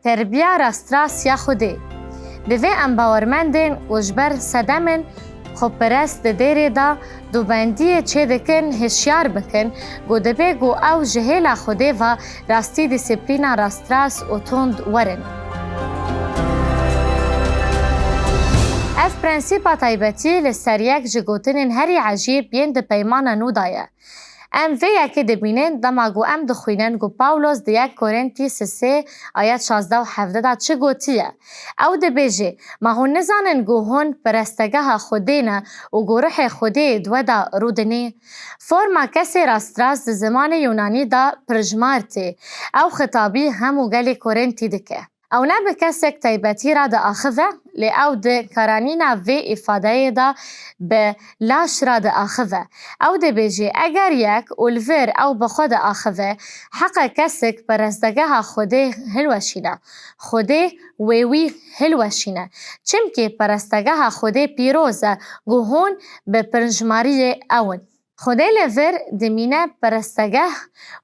تربیه راستراس یا خودی. دوی امباورمندین و جبر سدمن خوب پرست دیری دا دو بندی چه دکن هشیار بکن گو دبی گو او جهیل خودی و راستی دیسیپلینا راستراس و تند ورن. اف پرنسیپا تایبتی لسریک جگوتنین هری عجیب ین ده پیمان نو دایه. ام وی اکی دبینین دما گو ام دخوینن گو پاولوس دیک کورنتی 3 آیت 16 و 17 دا چه گوتیه؟ او دبیجه ما هون نزانن گو هون پرستگاه خودینه و گو روح خودی دو دا رودنی. فرما کسی راستراس ده زمان یونانی دا پرجمارتی او خطابی همو گلی کورنتی دکه. او نه به کسک تایبتی را ده آخوه لی او ده کارانینا وی افاده ده به لاش را ده آخوه. او ده بیجی اگر یک اولور او بخود آخوه حق کسک پرستگاه خوده هلوشینه. خوده وی هلوشینه. چمکی پرستگاه خوده پیروزه گوهون به پرنجماری اون. خوده لور دمینه پرستگاه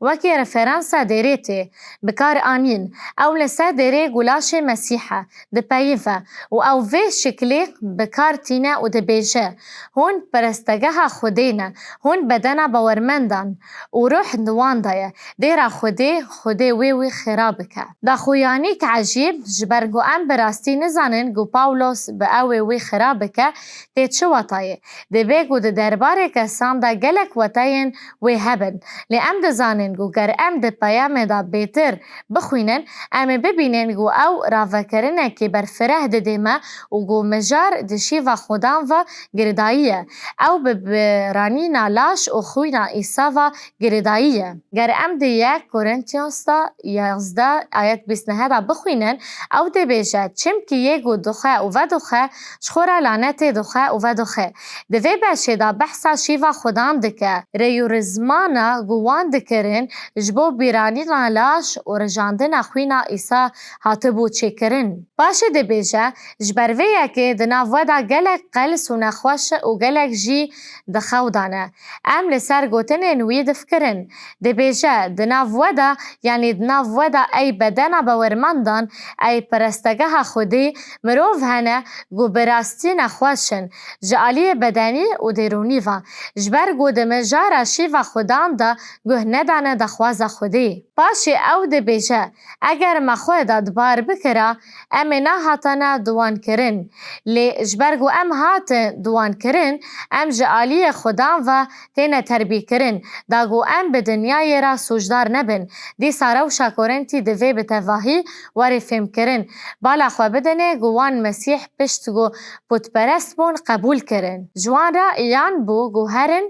وکی رفرانسا دیریتی بکار آنین او لسه دیری گلاش مسیحه ده پیفه و او وی شکلی بکار تینه و ده بیجه هون پرستگاه خودینه هون بدن باورمندان و روح دوان دایه دیره خوده وی خرابه که دا خویانی که عجیب جبرگو ام براستی نزانن گو پاولوس به وی خرابه که ده چه وطایه ده بگو ده درباره کسان ده گلک وطاین وی هبن لی ام دزانن گو گر ام ده پیام دا بیتر بخوینن ام ببینن گو او راوکرنه که برفره ده دیمه و گو مجار دشی و خودان و گرداییه او برانی نالاش و خوینا ایسا و گرداییه گر ام ده 1 کورنتیانس دا 11 آیت 29 دا بخوینن او ده بیجه چم که یکو دخه و دخه شخورا لعنت دخه و دخه ده وی بشه دا بحثا شیوا خودان دکه ریورزمانا گوان دکرن جبو بیرانی نالاش و رجاندن خوینا ایسا هاتبو چه کرن. باشه ده بیجه جبرویه که دنا ودا گلک قلس و نخوش و گلک جی دخودانه. ام لسر گوتن انوی دفکرن. ده بیجه دنا ودا یعنی دنا ودا ای بدن باورمندان ای پرستگاه خودی مروف هنه گو براستی نخوشن جعالی بدنی و دیرونی و جبر گو ده مجاره شیو خودان ده گوه ندانه ده خواز خودی. باشه او ده بیجه اگر مخواه ده دبار بکره امنا هاتنه دوان کرن لی جبرگو ام هات دوان کرن ام جعالی خودان و تینه تربی کرن دا گو ام به دنیای را سوجدار نبن دی سارو شاکورنتی دوی به تواهی واری فهم کرن بالا خواه بدنه گوان مسیح پشت گو پتپرست بون قبول کرن جوان را ایان بو گو هرن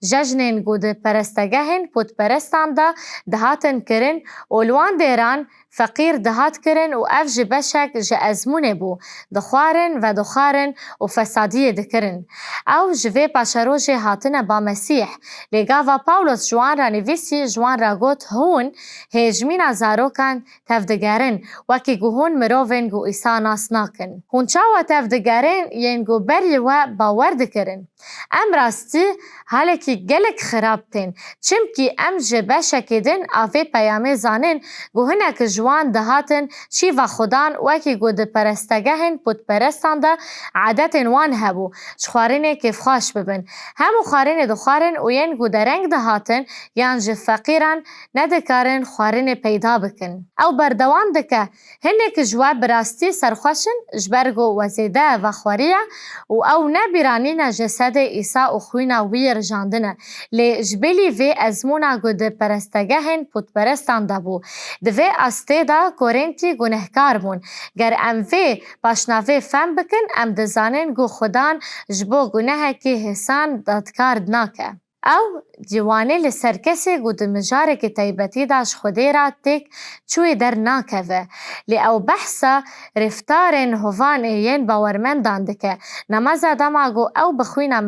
ججنین گو ده پرستگهن پتپرستان ده دهاتن کرن اولوان دیران فقیر دهات کرن و اف جبشک جازمونه بو دخوارن و دخارن و فسادیه دکرن او جوه پاشروج هاتنه با مسیح لگا و پاولوس جوان را نویسی جوان را گوت هون هجمین زاروکان تفدگرن وکی گو هون مروون گو ایسا ناس ناکن هون چاوا تفدگرن ین گو بری و باور دکرن ام راستی حالکی گلک خرابتن چمکی ام جبشک دن آوه پیامه زانن گو هنک جوان دهاتن شی و خودان وکی گو ده پرستگهن پت پرستان ده عادتن وان هبو شخوارنه کف خاش ببن همو خارن دخارن و ین گو ده رنگ دهاتن یان جه فقیران ندکارن خوارن پیدا بکن او بردوان دکه هنک جواب براستی سرخوشن جبرگو وزیده و خواریه و او نبیرانین جسد ایسا و خوینا وی رجاندنه لی جبلی وی ازمونا گو ده پرستگهن پت پرستان ده بو ده وی استه دا کورنتی گنهکار بون گر ام وی پاشناوی فهم بکن ام دزانن گو خودان جبو گناه که حسان دادکار ناکه او دیوانه لسر کسی گو ده مجاره که تایبتی داش خودی را تک چوی در ناکوه لی او بحثا رفتارن هوان این باورمند دانده که نماز داما گو او بخوینا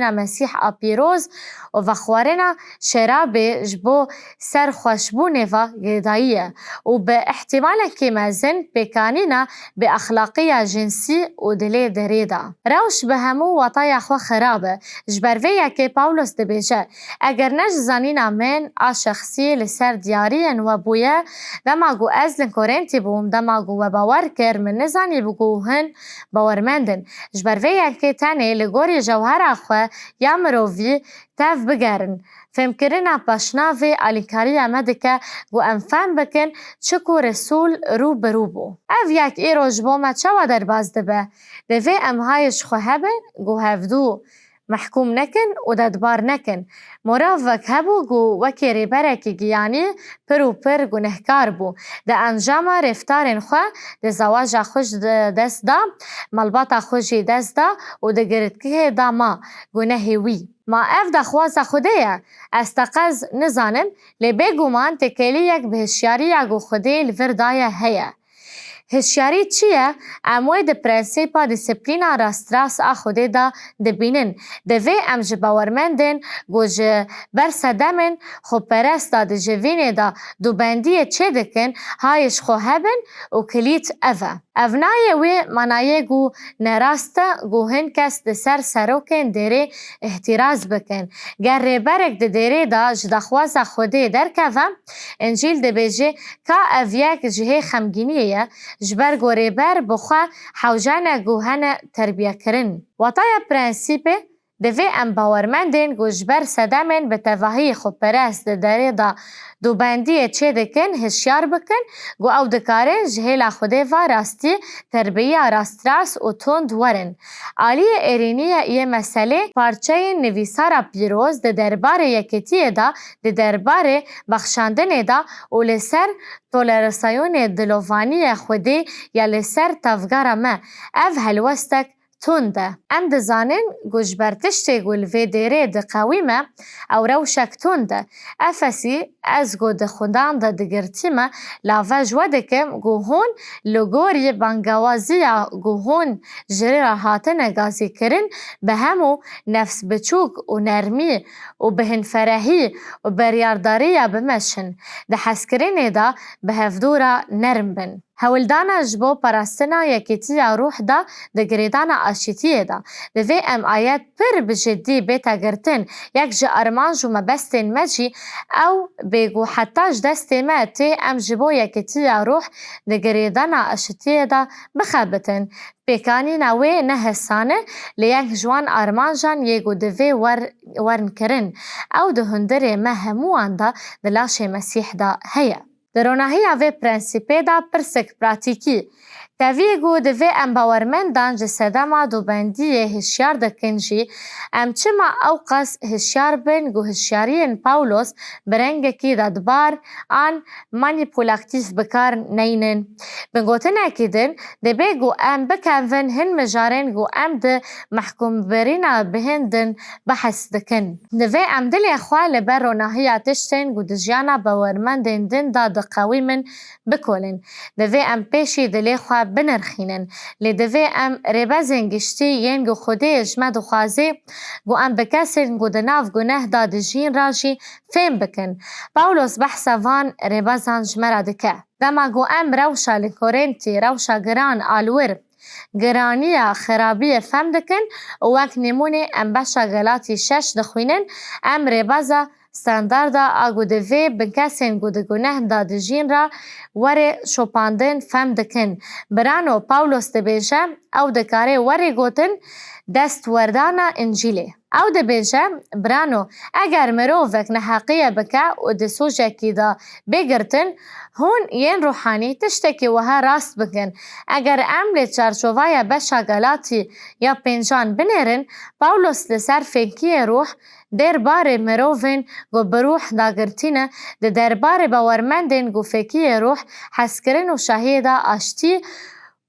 مسیح آپیروز و خوارنا شراب جبو سر خوشبونه و گرداییه و به احتمال که مزن بکانینا به اخلاقی جنسی و دلی دریده روش به همو وطای خو خرابه جبرویه که پاولوس دبیجه اگر نج زانینا من آ شخصی لسر دیارین و بویه دما گو از لن کورنتی بوم دما گو و باور کر من نزانی بگو هن باورمندن جبر وی که تنه لگوری جوهر اخوه یا مرووی تاف بگرن فهم کرنا پاشناوی آلیکاری امدکه گو ام فهم بکن چکو رسول رو برو بو او یک ایروش بو ما چوا در باز دبه دوی ام هایش خو هبن گو هفدو محکوم نکن و ددبار نکن مراف وک هبو گو وکی ریبرکی گیانی پرو پر گو نهکار بو ده انجام رفتارن خو ده زواج خوش دست دا ملبات خوشی دست دا و ده گردکه دا ما گو نهیوی ما اف دا خواست خوده استقز نزانم لی بگومان تکیلی یک بهشیاری اگو خوده لوردای هیا هشیاری چیه؟ اموی ده پرنسیپا دیسپلینا راست آخوده دا دبینن دوی ام جباورمندن گوش برسدمن خو پرست دا ده جوینه دا دو بندی چه دکن هایش خو هبن و کلیت اوه اونای وی منایه گو نراسته گو هن کس ده سروکن دره احتراز بکن گر ریبرک ده دره دا جدخواز خوده در که انجیل ده بیجه که اویک جهه خمگینیه جبر گوری بر بخوا حوجانه گوهنه تربیه کرن وطای پرنسیپه دوی ام باورمندین گو جبر سدمن به تواهی خود پرست داره دا دو بندی چه دکن هشیار بکن گو او دکاره جهیل خوده و راستی تربیه راست و تند ورن آلی ایرینی یه مسئله پارچه نویسارا پیروز ده دربار یکیتی دا ده دربار بخشاندن دا و لسر تولرسایون دلوانی خوده یا لسر تفگار ما او هلوستک تونده ام دزانن گوش برتشتی گول وی دیره ده قویمه او روشک تونده افسی از گو ده خودان ده دگرتیمه لاوه جوده کم گو هون لگوری بانگوازی گو هون جری راحاتن گازی کرن به همو نفس بچوک و نرمی و بهن فرهی و بریارداری بمشن ده حسکرین ده به هفدورا نرم بن هولدانا جبو پراستنا یکیتی روح دا ده گریدانا آشیتی دا ده وی ام آیت پر بجدی بیتا گرتن یک جا ارمانج و مبستن مجی او بگو حتاج دستن ما تی ام جبو یکیتی روح ده گریدانا آشیتی دا بخابتن پیکانی نوی نهسانه لیک جوان ارمانجان یگو دوی ورن کرن او ده هندره مهموان دا ده لاش مسیح دا هیا درونهی اوی پرنسیپه دا پرسک پراتیکی تاوی گو دوی ام باورمندان جسده ما دو بندی هشیار دکنجی ام چما اوقاس هشیار بین گو هشیارین پاولوس برنگ کی دادبار آن مانیپولاکتیف بکار نینن بنگوتن اکیدن دبی گو ام بکنون هن مجارن گو ام ده محکوم برینا بهندن بحث دکن دوی ام دلی اخوال بر رونهی تشتن گو دجیانا باورمندن دن دا قوی من بکولن دوی ام پیشی دلی خواه بنرخینن لی دوی ام ریبازن گشتی ین گو خوده اجمد و خوازی گو ام بکسن گو دناف گو نه داد جین راجی فهم بکن پاولوس بحثا وان ریبازان جمرا دکه دما گو ام روشا لکورنتی روشا گران آلور گرانیه خرابیه فهم دکن و وک نمونه ام بشا گلاتی 6 دخوینن ام ریبازا ستانداردا آگو دوی بکسین گو دگونه داد جین را وره شوپاندن فهم دکن برانو پاولوس دبیجه او دکاره وره گوتن دست وردانا انجیله او دبیجه برانو اگر مروفک نحقیه بکه و دسوجه کی دا بگرتن هون ین روحانی تشتکی وها راست بکن اگر عمل چارچوبای بشا گلاتی یا پنجان بنیرن پاولوس لسر فنکی روح دربار مروفن گو بروح داگرتینه ده دربار باورمندن گو فکی روح حسکرین و شهیده آشتی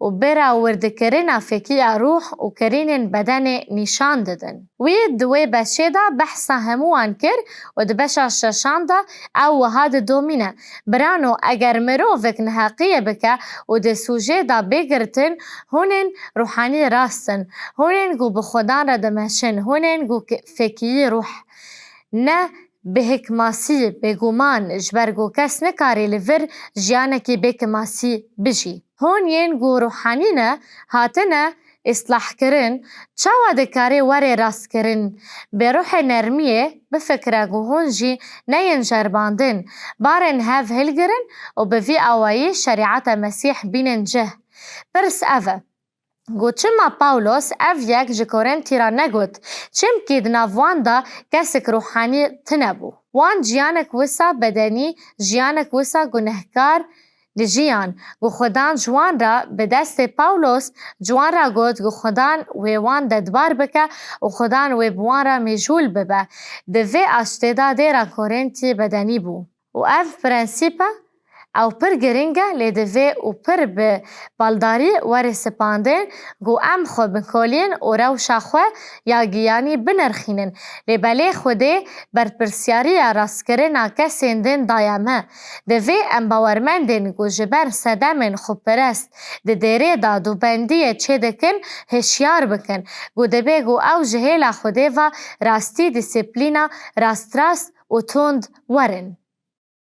و برا وردکرین فکی روح و کرین بدن نشان دادن وی دوی بشه دا بحثا هموان کر و ده بشا ششان دا او هاد دومینه برانو اگر مروفک نحقیه بکه و ده سوژه دا بگرتن هونین روحانی راستن هونین گو بخودان را دمشن هونین گو فکی روح نه به حکماسی بگومان جبرگو کس نکاری لور جیانه کی بکماسی بجی هون ین گو روحانی نه هاتنه اصلاح کرن چاوا دکاره وره راست کرن به روح نرمیه بفکره گوهون جی نین جرباندن بارن هف هلگرن و به وی آوایی شریعت مسیح بینن جه پرس اوه گو چما پاولوس اف یک جکورن تیرا نگوت چم کید ناوان دا کسک روحانی تنبو وان جیانک وسا بدنی جیانک وسا گنهکار لجیان گو خدان جوان را به دست پاولوس جوان را گوت گو خدان ویوان ددبار بکه و خدان وی بوان را میجول ببه دوی اشتدا دیرا کورنتی بدنی بو و اف پرنسیپه او پر گرنگه لیدوی و پر به بالداری وری سپاندن گو ام خو بکولین و روشا خو یا گیانی بنرخینن لیبالی خوده بر پرسیاری راست کرنا کسین دن دایمه دوی ام باورمندن گو جبر صدمن خو پرست ده دیره دا دو بندی چه دکن هشیار بکن گو دبی گو او جهیل خوده و راستی دیسیپلینا راست و تند ورن